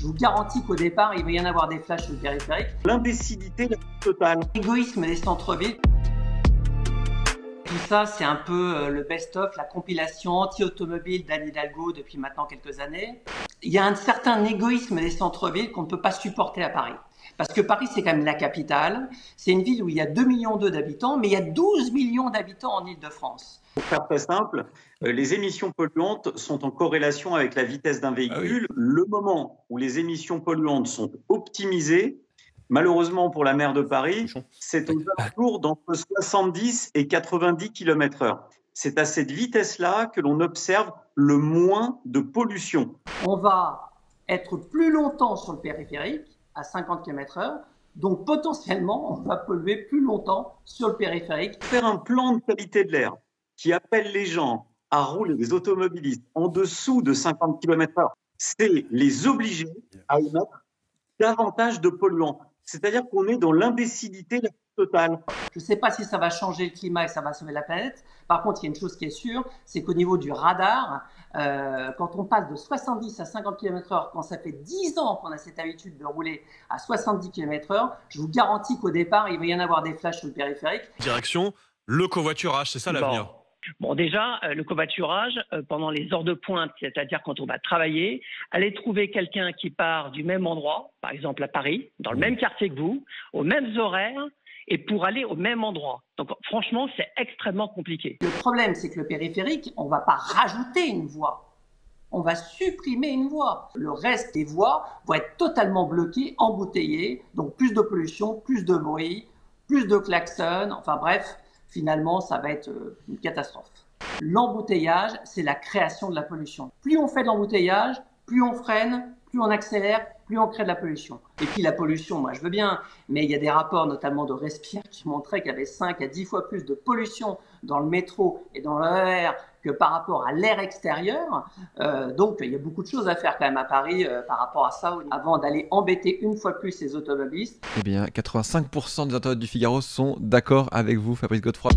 Je vous garantis qu'au départ, il va y en avoir des flashs sur le périphérique. L'imbécilité la plus totale. L'égoïsme des centres-villes. Tout ça, c'est un peu le best-of, la compilation anti-automobile d'Anne Hidalgo depuis maintenant quelques années. Il y a un certain égoïsme des centres-villes qu'on ne peut pas supporter à Paris. Parce que Paris, c'est quand même la capitale. C'est une ville où il y a 2,2 millions d'habitants, mais il y a 12 millions d'habitants en Île-de-France. Pour faire très simple, les émissions polluantes sont en corrélation avec la vitesse d'un véhicule. Ah oui. Le moment où les émissions polluantes sont optimisées, malheureusement pour la maire de Paris, c'est aux alentours d'entre 70 et 90 km/h. C'est à cette vitesse-là que l'on observe le moins de pollution. On va être plus longtemps sur le périphérique, à 50 km/h, donc potentiellement, on va polluer plus longtemps sur le périphérique. Faire un plan de qualité de l'air qui appelle les gens à rouler, les automobilistes, en dessous de 50 km/h, c'est les obliger à émettre davantage de polluants. C'est-à-dire qu'on est dans l'imbécilité la plus totale. Je ne sais pas si ça va changer le climat et ça va sauver la planète. Par contre, il y a une chose qui est sûre, c'est qu'au niveau du radar, quand on passe de 70 à 50 km/h, quand ça fait 10 ans qu'on a cette habitude de rouler à 70 km/h, je vous garantis qu'au départ, il va y en avoir des flashs sur le périphérique. Direction le covoiturage, c'est ça l'avenir. Bon, déjà, le covoiturage, pendant les heures de pointe, c'est-à-dire quand on va travailler, aller trouver quelqu'un qui part du même endroit, par exemple à Paris, dans le même quartier que vous, aux mêmes horaires, et pour aller au même endroit. Donc franchement, c'est extrêmement compliqué. Le problème, c'est que le périphérique, on ne va pas rajouter une voie. On va supprimer une voie. Le reste des voies vont être totalement bloquées, embouteillées, donc plus de pollution, plus de bruit, plus de klaxons, enfin bref. Finalement, ça va être une catastrophe. L'embouteillage, c'est la création de la pollution. Plus on fait de l'embouteillage, plus on freine, plus on accélère, plus on crée de la pollution. Et puis la pollution, moi je veux bien, mais il y a des rapports notamment de Respire qui montraient qu'il y avait 5 à 10 fois plus de pollution dans le métro et dans le RER que par rapport à l'air extérieur. Donc il y a beaucoup de choses à faire quand même à Paris par rapport à ça, avant d'aller embêter une fois de plus les automobilistes. Eh bien, 85% des internautes du Figaro sont d'accord avec vous, Fabrice Godefroy.